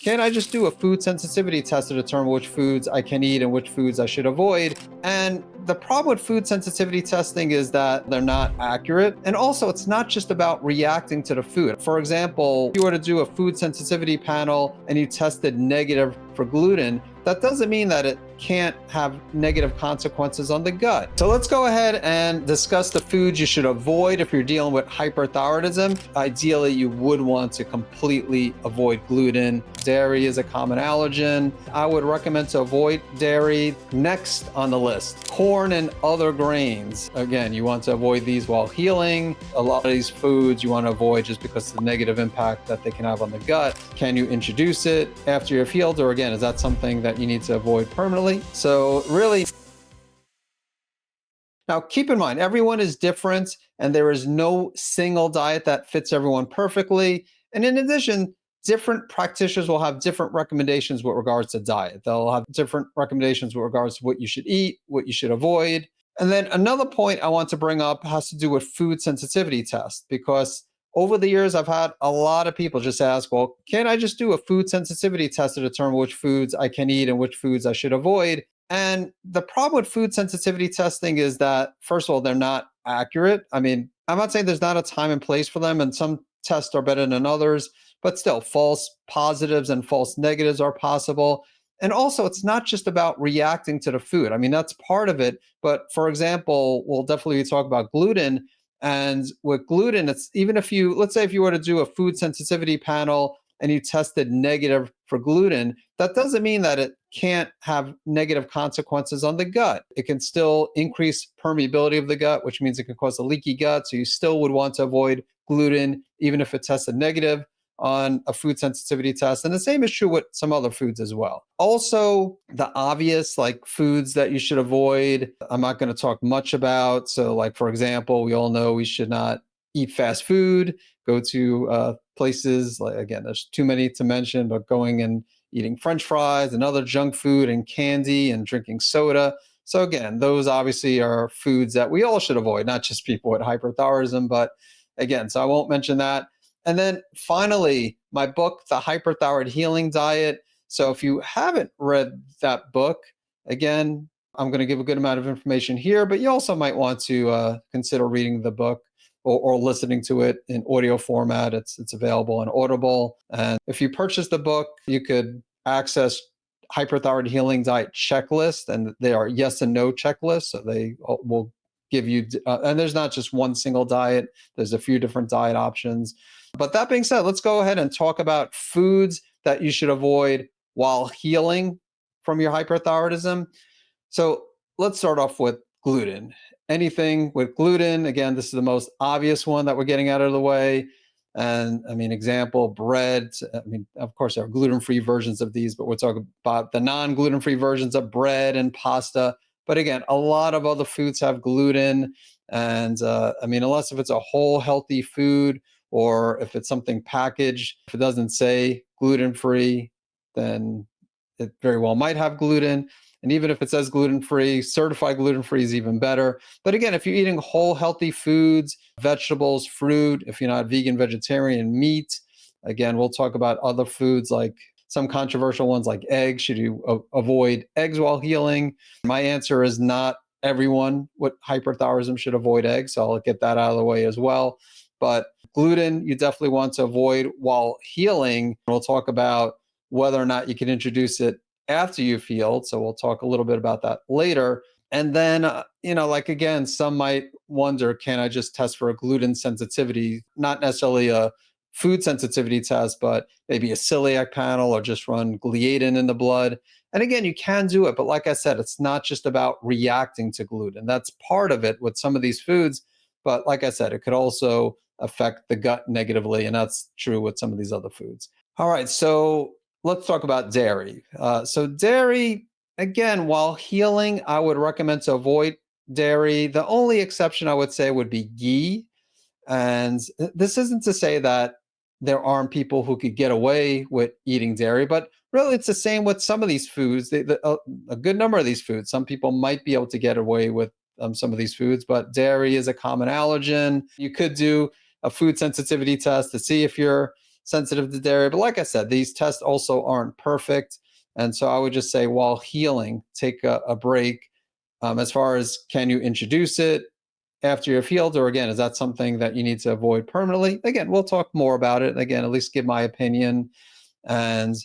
can I just do a food sensitivity test to determine which foods I can eat and which foods I should avoid? And the problem with food sensitivity testing is that they're not accurate. And also, it's not just about reacting to the food. For example, if you were to do a food sensitivity panel and you tested negative for gluten, that doesn't mean that it can't have negative consequences on the gut. So let's go ahead and discuss the foods you should avoid if you're dealing with hyperthyroidism. Ideally, you would want to completely avoid gluten. Dairy is a common allergen. I would recommend to avoid dairy. Next on the list, corn and other grains. Again, you want to avoid these while healing. A lot of these foods you want to avoid just because of the negative impact that they can have on the gut. Can you introduce it after you've healed, or again, is that something that you need to avoid permanently? So really, now keep in mind, everyone is different and there is no single diet that fits everyone perfectly. And in addition, different practitioners will have different recommendations with regards to diet. They'll have different recommendations with regards to what you should eat, what you should avoid. And then another point I want to bring up has to do with food sensitivity tests, because over the years, I've had a lot of people just ask, well, can I just do a food sensitivity test to determine which foods I can eat and which foods I should avoid? And the problem with food sensitivity testing is that, first of all, they're not accurate. I mean, I'm not saying there's not a time and place for them, and some tests are better than others, but still, false positives and false negatives are possible. And also, it's not just about reacting to the food. I mean, that's part of it. But for example, we'll definitely talk about gluten. And with gluten, it's even if you, let's say if you were to do a food sensitivity panel and you tested negative for gluten, that doesn't mean that it can't have negative consequences on the gut. It can still increase permeability of the gut, which means it can cause a leaky gut. So you still would want to avoid gluten, even if it tested negative on a food sensitivity test. And the same is true with some other foods as well. Also, the obvious like foods that you should avoid, I'm not going to talk much about. So like, for example, we all know we should not eat fast food, go to places like, again, there's too many to mention, but going and eating French fries and other junk food and candy and drinking soda. So again, those obviously are foods that we all should avoid, not just people with hyperthyroidism, but again, so I won't mention that. And then finally, my book, The Hyperthyroid Healing Diet. So if you haven't read that book, again, I'm going to give a good amount of information here, but you also might want to consider reading the book or listening to it in audio format. It's available on Audible. And if you purchase the book, you could access Hyperthyroid Healing Diet checklist, and they are yes and no checklists. So they will give you, and there's not just one single diet, there's a few different diet options. But that being said, let's go ahead and talk about foods that you should avoid while healing from your hyperthyroidism. So let's start off with gluten. Anything with gluten, again, this is the most obvious one that we're getting out of the way. And I mean, example, bread. I mean, of course, there are gluten-free versions of these, but we're talking about the non-gluten-free versions of bread and pasta. But again, a lot of other foods have gluten. And I mean, unless if it's a whole healthy food, or if it's something packaged, if it doesn't say gluten-free, then it very well might have gluten. And even if it says gluten-free, certified gluten-free is even better. But again, if you're eating whole healthy foods, vegetables, fruit, if you're not vegan, vegetarian, meat, again, we'll talk about other foods like some controversial ones like eggs. Should you avoid eggs while healing? My answer is not everyone with hyperthyroidism should avoid eggs. So I'll get that out of the way as well. But gluten, you definitely want to avoid while healing. We'll talk about whether or not you can introduce it after you've healed. So we'll talk a little bit about that later. And then, like again, some might wonder, can I just test for a gluten sensitivity? Not necessarily a food sensitivity test, but maybe a celiac panel or just run gliadin in the blood. And again, you can do it. But like I said, it's not just about reacting to gluten. That's part of it with some of these foods. But like I said, it could also affect the gut negatively. And that's true with some of these other foods. All right, so let's talk about dairy. So dairy, again, while healing, I would recommend to avoid dairy. The only exception I would say would be ghee. And this isn't to say that there aren't people who could get away with eating dairy, but really it's the same with some of these foods. A good number of these foods, some people might be able to get away with some of these foods, but dairy is a common allergen. You could do a food sensitivity test to see if you're sensitive to dairy. But like I said, these tests also aren't perfect. And so I would just say while healing, take a break. As far as can you introduce it after you've healed, or again, is that something that you need to avoid permanently? Again, we'll talk more about it. Again, at least give my opinion. And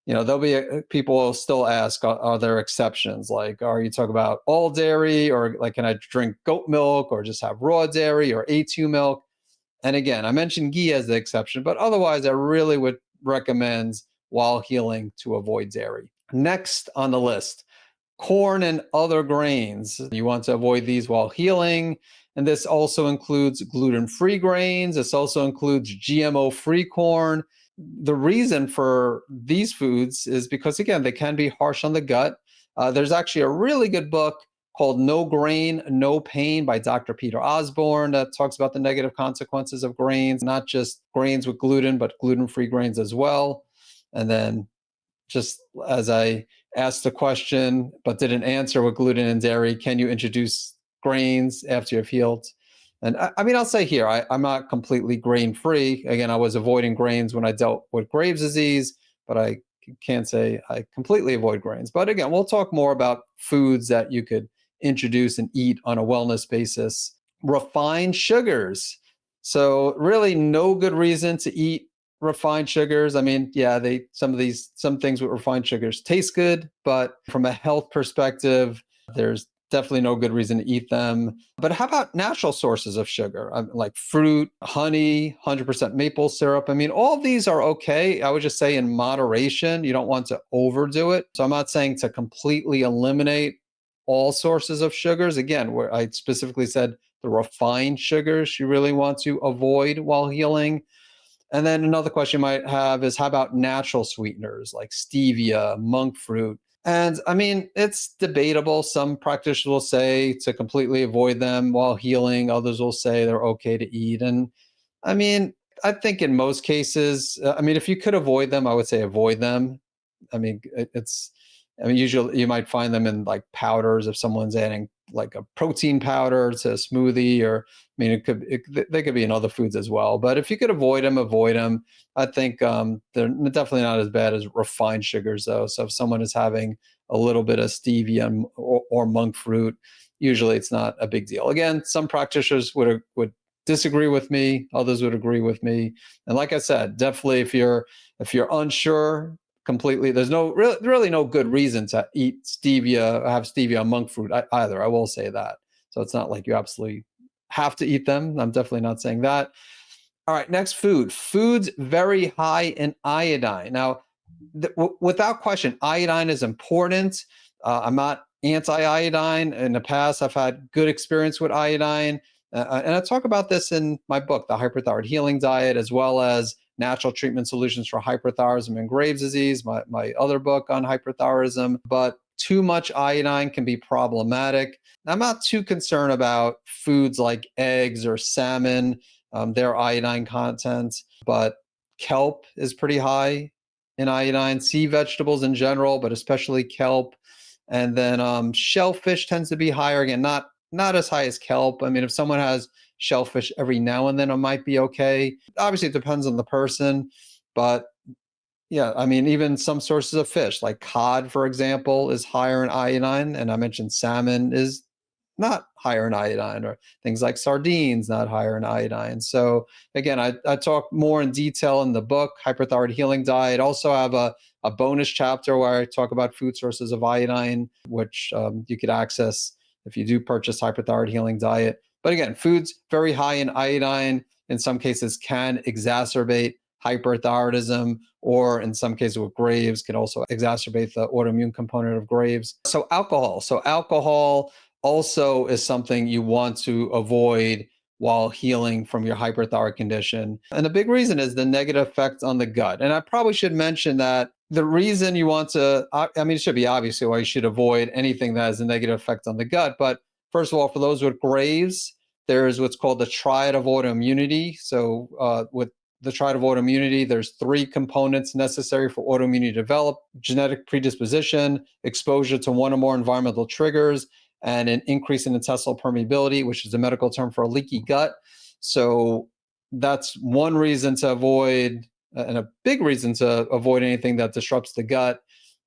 there'll be people will still ask, are there exceptions? Like, are you talking about all dairy, or like, can I drink goat milk, or just have raw dairy or A2 milk? And again, I mentioned ghee as the exception, but otherwise, I really would recommend while healing to avoid dairy. Next on the list, corn and other grains. You want to avoid these while healing. And this also includes gluten-free grains. This also includes GMO-free corn. The reason for these foods is because, again, they can be harsh on the gut. There's actually a really good book called No Grain, No Pain by Dr. Peter Osborne that talks about the negative consequences of grains, not just grains with gluten, but gluten-free grains as well. And then just as I asked the question, but didn't answer with gluten and dairy, can you introduce grains after you've healed? And I'll say here, I'm not completely grain-free. Again, I was avoiding grains when I dealt with Graves' disease, but I can't say I completely avoid grains. But again, we'll talk more about foods that you could introduce and eat on a wellness basis. Refined sugars. So really no good reason to eat refined sugars. Yeah, some things with refined sugars taste good, but from a health perspective, there's definitely no good reason to eat them. But how about natural sources of sugar? Like fruit, honey, 100% maple syrup. All of these are okay. I would just say in moderation. You don't want to overdo it. So I'm not saying to completely eliminate all sources of sugars. Again, where I specifically said the refined sugars you really want to avoid while healing. And then another question you might have is, how about natural sweeteners like stevia, monk fruit? And it's debatable. Some practitioners will say to completely avoid them while healing. Others will say they're okay to eat. And I think in most cases, if you could avoid them, I would say avoid them. It's usually you might find them in like powders if someone's adding like a protein powder to a smoothie, or they could be in other foods as well. But if you could avoid them, avoid them. I think they're definitely not as bad as refined sugars, though. So if someone is having a little bit of stevia or monk fruit, usually it's not a big deal. Again, some practitioners would disagree with me. Others would agree with me. And like I said, definitely if you're unsure completely, there's really no good reason to eat stevia, have stevia or monk fruit either. I will say that. So it's not like you absolutely have to eat them. I'm definitely not saying that. All right, next foods very high in iodine. Now, without question, iodine is important. I'm not anti-iodine. In the past, I've had good experience with iodine. And I talk about this in my book, The Hyperthyroid Healing Diet, as well as Natural Treatment Solutions for Hyperthyroidism and Graves' Disease, my other book on hyperthyroidism. But too much iodine can be problematic. I'm not too concerned about foods like eggs or salmon, their iodine content, but kelp is pretty high in iodine, sea vegetables in general, but especially kelp. And then shellfish tends to be higher. Again, not as high as kelp. If someone has shellfish every now and then, it might be okay. Obviously, it depends on the person, but yeah, even some sources of fish, like cod, for example, is higher in iodine. And I mentioned salmon is not higher in iodine, or things like sardines, not higher in iodine. So again, I talk more in detail in the book, Hyperthyroid Healing Diet. Also have a bonus chapter where I talk about food sources of iodine, which you could access if you do purchase Hyperthyroid Healing Diet. But again, foods very high in iodine in some cases can exacerbate hyperthyroidism, or in some cases with Graves, can also exacerbate the autoimmune component of Graves. So alcohol also is something you want to avoid while healing from your hyperthyroid condition. And the big reason is the negative effect on the gut. And I probably should mention that the reason you want to, it should be obvious why you should avoid anything that has a negative effect on the gut. But first of all, for those with Graves, there's what's called the triad of autoimmunity. So with the triad of autoimmunity, there's 3 components necessary for autoimmunity to develop: genetic predisposition, exposure to one or more environmental triggers, and an increase in intestinal permeability, which is a medical term for a leaky gut. So that's one reason to avoid and a big reason to avoid anything that disrupts the gut.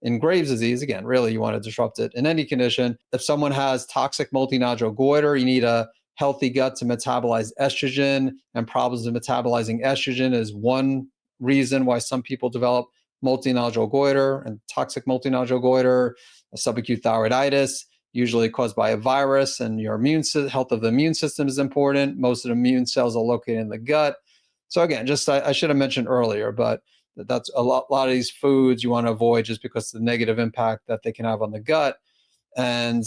In Graves' disease, again, really you want to disrupt it in any condition. If someone has toxic multinodular goiter, you need a healthy gut to metabolize estrogen, and problems in metabolizing estrogen is one reason why some people develop multinodular goiter and toxic multinodular goiter, subacute thyroiditis, usually caused by a virus, and your health of the immune system is important. Most of the immune cells are located in the gut. So again, just I should have mentioned earlier, but that's a lot of these foods you want to avoid just because of the negative impact that they can have on the gut. And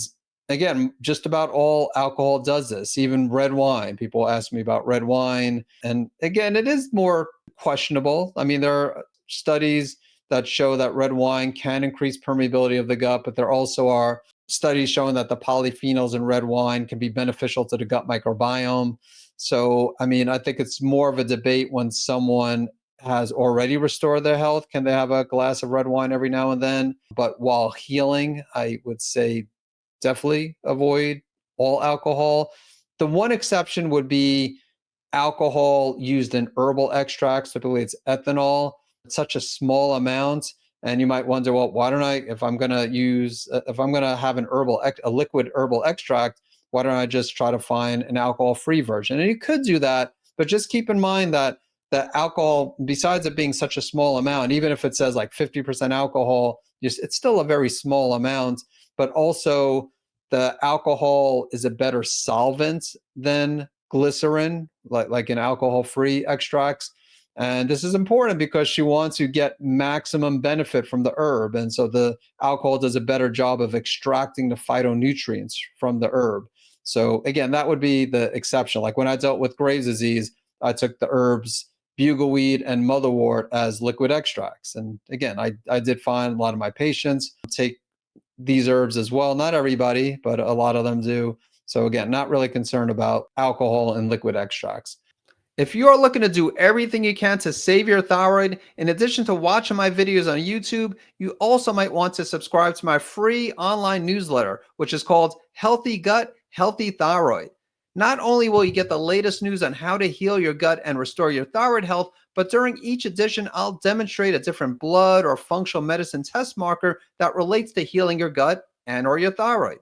again, just about all alcohol does this, even red wine. People ask me about red wine. And again, it is more questionable. I mean, there are studies that show that red wine can increase permeability of the gut, but there also are studies showing that the polyphenols in red wine can be beneficial to the gut microbiome. So, I mean, I think it's more of a debate when someone has already restored their health. Can they have a glass of red wine every now and then? But while healing, I would say definitely avoid all alcohol. The one exception would be alcohol used in herbal extracts. Typically, it's ethanol. It's such a small amount. And you might wonder, well, why don't I, if I'm going to have a liquid herbal extract, why don't I just try to find an alcohol-free version? And you could do that, but just keep in mind that the alcohol, besides it being such a small amount, even if it says like 50% alcohol, it's still a very small amount. But also, the alcohol is a better solvent than glycerin, like in alcohol-free extracts. And this is important because she wants to get maximum benefit from the herb. And so the alcohol does a better job of extracting the phytonutrients from the herb. So again, that would be the exception. Like when I dealt with Graves' disease, I took the herbs bugleweed and motherwort as liquid extracts. And again, I did find a lot of my patients take these herbs as well. Not everybody, but a lot of them do. So again, not really concerned about alcohol and liquid extracts. If you are looking to do everything you can to save your thyroid, in addition to watching my videos on YouTube, you also might want to subscribe to my free online newsletter, which is called Healthy Gut, Healthy Thyroid. Not only will you get the latest news on how to heal your gut and restore your thyroid health, but during each edition, I'll demonstrate a different blood or functional medicine test marker that relates to healing your gut and or your thyroid.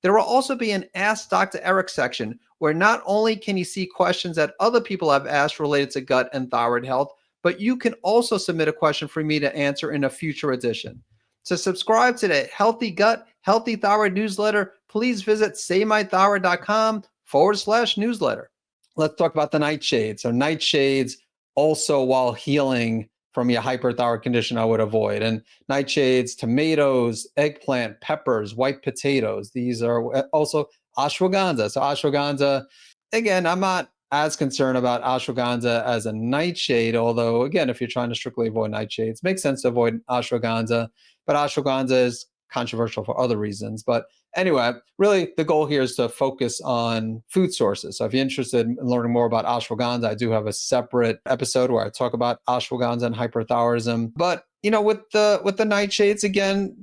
There will also be an Ask Dr. Eric section where not only can you see questions that other people have asked related to gut and thyroid health, but you can also submit a question for me to answer in a future edition. To subscribe to the Healthy Gut, Healthy Thyroid newsletter, please visit savemythyroid.com/newsletter. Let's talk about the nightshades. So nightshades also, while healing from your hyperthyroid condition, I would avoid. And nightshades, tomatoes, eggplant, peppers, white potatoes. These are also ashwagandha. So ashwagandha, again, I'm not as concerned about ashwagandha as a nightshade, although again, if you're trying to strictly avoid nightshades, it makes sense to avoid ashwagandha. But ashwagandha is controversial for other reasons. But anyway, really the goal here is to focus on food sources. So if you're interested in learning more about ashwagandha, I do have a separate episode where I talk about ashwagandha and hyperthyroidism. But with the nightshades, again,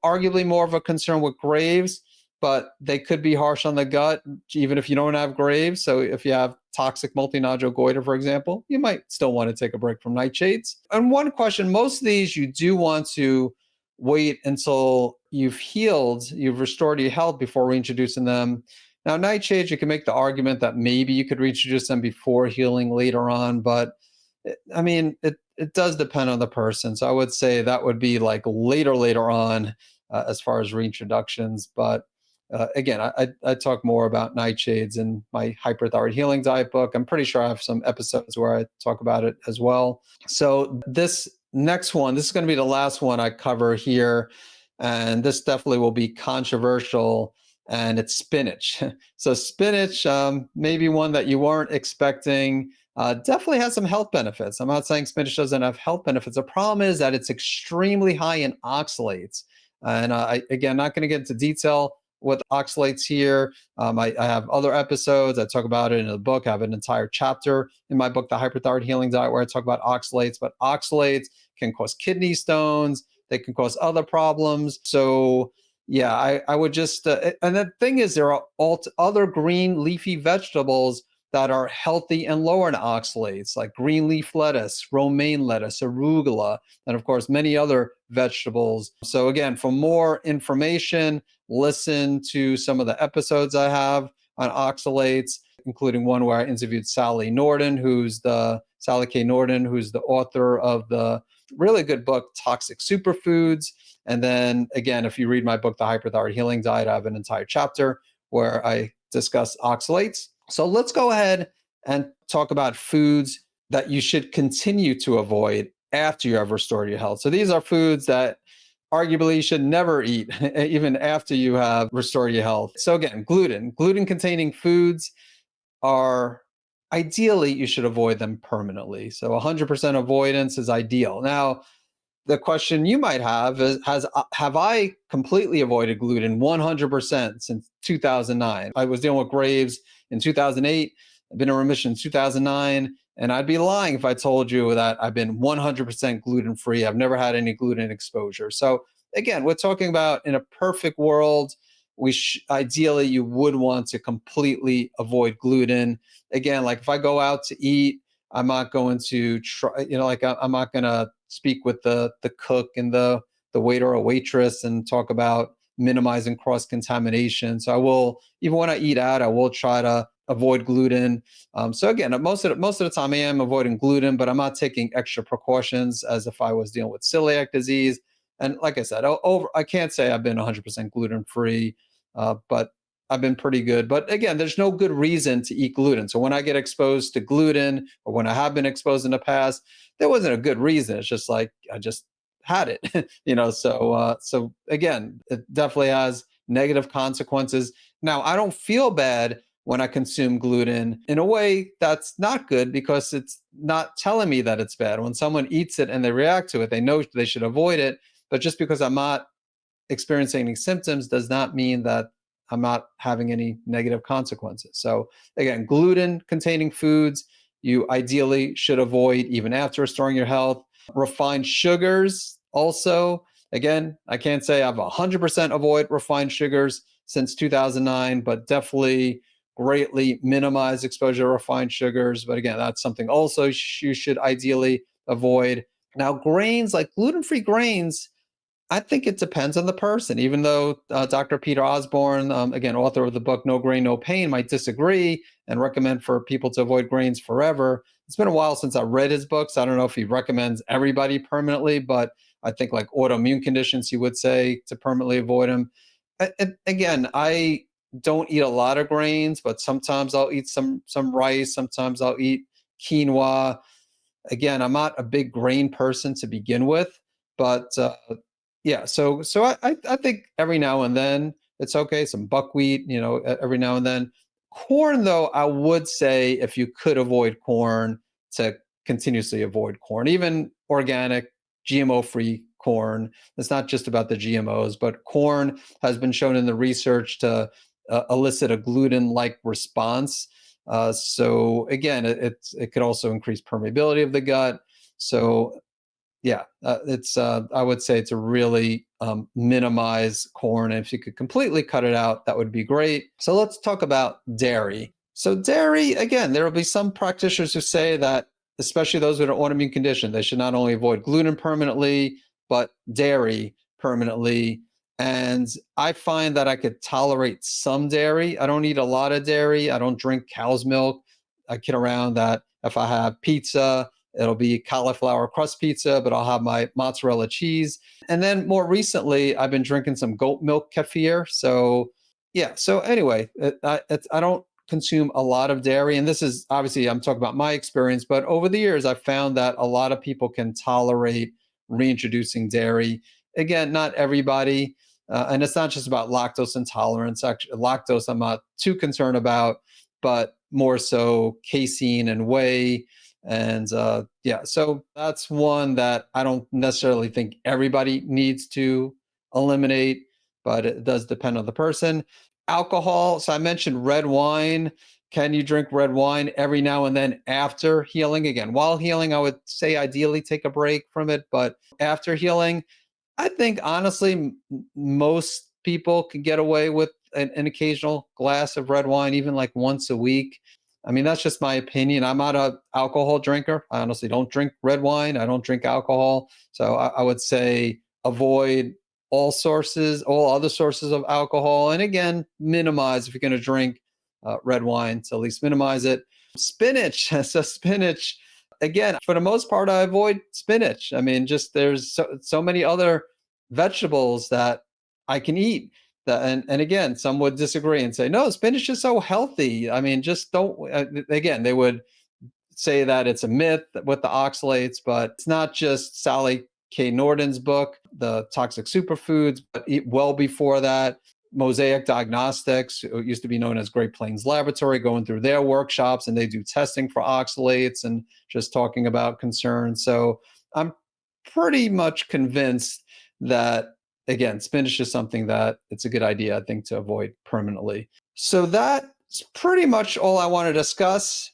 arguably more of a concern with Graves, but they could be harsh on the gut even if you don't have Graves. So if you have toxic multinodular goiter, for example, you might still want to take a break from nightshades. And one question, most of these you do want to wait until you've healed, you've restored your health before reintroducing them. Now, nightshades, you can make the argument that maybe you could reintroduce them before healing later on, but I mean, it does depend on the person. So I would say that would be like later on as far as reintroductions. But again, I talk more about nightshades in my hyperthyroid healing diet book. I'm pretty sure I have some episodes where I talk about it as well. So this next one, this is going to be the last one I cover here. And this definitely will be controversial, and it's spinach. So spinach, maybe one that you weren't expecting, definitely has some health benefits. I'm not saying spinach doesn't have health benefits. The problem is that it's extremely high in oxalates. And again, not going to get into detail with oxalates here. I have other episodes. I talk about it in the book. I have an entire chapter in my book, The Hyperthyroid Healing Diet, where I talk about oxalates. But oxalates can cause kidney stones. They can cause other problems. So yeah, I would just, and the thing is, there are other green leafy vegetables that are healthy and lower in oxalates, like green leaf lettuce, romaine lettuce, arugula, and of course, many other vegetables. So, again, for more information, listen to some of the episodes I have on oxalates, including one where I interviewed Sally K. Norton, who's the author of the really good book, Toxic Superfoods. And then again, if you read my book, The Hyperthyroid Healing Diet, I have an entire chapter where I discuss oxalates. So let's go ahead and talk about foods that you should continue to avoid after you have restored your health. So these are foods that arguably you should never eat, even after you have restored your health. So again, gluten containing foods are ideally, you should avoid them permanently. So 100% avoidance is ideal. Now, the question you might have is, have I completely avoided gluten 100% since 2009? I was dealing with Graves in 2008. I've been in remission in 2009. And I'd be lying if I told you that I've been 100% gluten-free. I've never had any gluten exposure. So again, we're talking about in a perfect world, ideally you would want to completely avoid gluten. Again, like if I go out to eat, I'm not going to try, like I'm not going to speak with the cook and the waiter or waitress and talk about minimizing cross contamination. So I will, even when I eat out, I will try to avoid gluten. So again, most of the time I am avoiding gluten, but I'm not taking extra precautions as if I was dealing with celiac disease. And like I said, I can't say I've been 100% gluten free, but I've been pretty good. But again, there's no good reason to eat gluten. So when I get exposed to gluten, or when I have been exposed in the past, there wasn't a good reason. It's just like I just had it, So again, it definitely has negative consequences. Now, I don't feel bad when I consume gluten. In a way, that's not good because it's not telling me that it's bad. When someone eats it and they react to it, they know they should avoid it. But just because I'm not experiencing any symptoms does not mean that I'm not having any negative consequences. So again, gluten containing foods, you ideally should avoid even after restoring your health. Refined sugars also, again, I can't say I've 100% avoid refined sugars since 2009, but definitely greatly minimize exposure to refined sugars. But again, that's something also you should ideally avoid. Now, grains, like gluten-free grains, I think it depends on the person, even though Dr. Peter Osborne, again, author of the book No Grain, No Pain, might disagree and recommend for people to avoid grains forever. It's been a while since I read his books. I don't know if he recommends everybody permanently, but I think like autoimmune conditions, he would say to permanently avoid them. Again, I don't eat a lot of grains, but sometimes I'll eat some rice. Sometimes I'll eat quinoa. Again, I'm not a big grain person to begin with, but yeah, so I think every now and then it's okay. Some buckwheat, every now and then. Corn, though, I would say if you could avoid corn, to continuously avoid corn, even organic, GMO-free corn. It's not just about the GMOs, but corn has been shown in the research to elicit a gluten-like response. So again, it could also increase permeability of the gut. So yeah, it's I would say to really minimize corn. And if you could completely cut it out, that would be great. So let's talk about dairy. So dairy, again, there will be some practitioners who say that, especially those with an autoimmune condition, they should not only avoid gluten permanently, but dairy permanently. And I find that I could tolerate some dairy. I don't eat a lot of dairy. I don't drink cow's milk. I kid around that if I have pizza, it'll be cauliflower crust pizza, but I'll have my mozzarella cheese. And then more recently, I've been drinking some goat milk kefir. So yeah. So anyway, I don't consume a lot of dairy. And this is obviously, I'm talking about my experience, but over the years, I've found that a lot of people can tolerate reintroducing dairy. Again, not everybody. And it's not just about lactose intolerance. Actually, lactose, I'm not too concerned about, but more so casein and whey. And yeah, so that's one that I don't necessarily think everybody needs to eliminate, but it does depend on the person. Alcohol. So I mentioned red wine. Can you drink red wine every now and then after healing? Again, while healing, I would say ideally take a break from it, but after healing, I think honestly, most people can get away with an occasional glass of red wine, even like once a week. I mean, that's just my opinion. I'm not an alcohol drinker. I honestly don't drink red wine. I don't drink alcohol. So I would say avoid all other sources of alcohol. And again, minimize if you're going to drink red wine, to at least minimize it. Spinach. So spinach, again, for the most part, I avoid spinach. I mean, just there's so many other vegetables that I can eat. And again, some would disagree and say, no, spinach is so healthy. I mean, just don't, again, they would say that it's a myth with the oxalates, but it's not just Sally K. Norton's book, The Toxic Superfoods, but well before that, Mosaic Diagnostics, it used to be known as Great Plains Laboratory, going through their workshops, and they do testing for oxalates and just talking about concerns. So I'm pretty much convinced that, again, spinach is something that it's a good idea, I think, to avoid permanently. So that's pretty much all I want to discuss.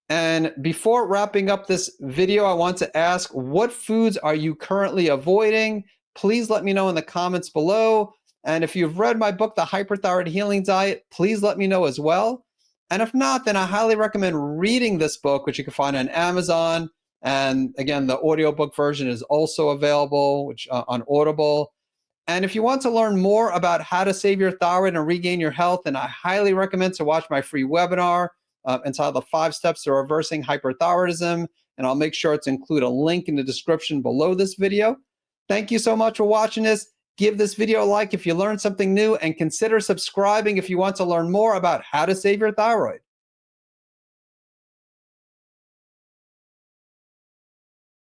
And before wrapping up this video, I want to ask, what foods are you currently avoiding? Please let me know in the comments below. And if you've read my book, The Hyperthyroid Healing Diet, please let me know as well. And if not, then I highly recommend reading this book, which you can find on Amazon. And again, the audiobook version is also available, which on Audible. And if you want to learn more about how to save your thyroid and regain your health, then I highly recommend to watch my free webinar entitled The 5 Steps to Reversing Hyperthyroidism. And I'll make sure to include a link in the description below this video. Thank you so much for watching this. Give this video a like if you learned something new, and consider subscribing if you want to learn more about how to save your thyroid.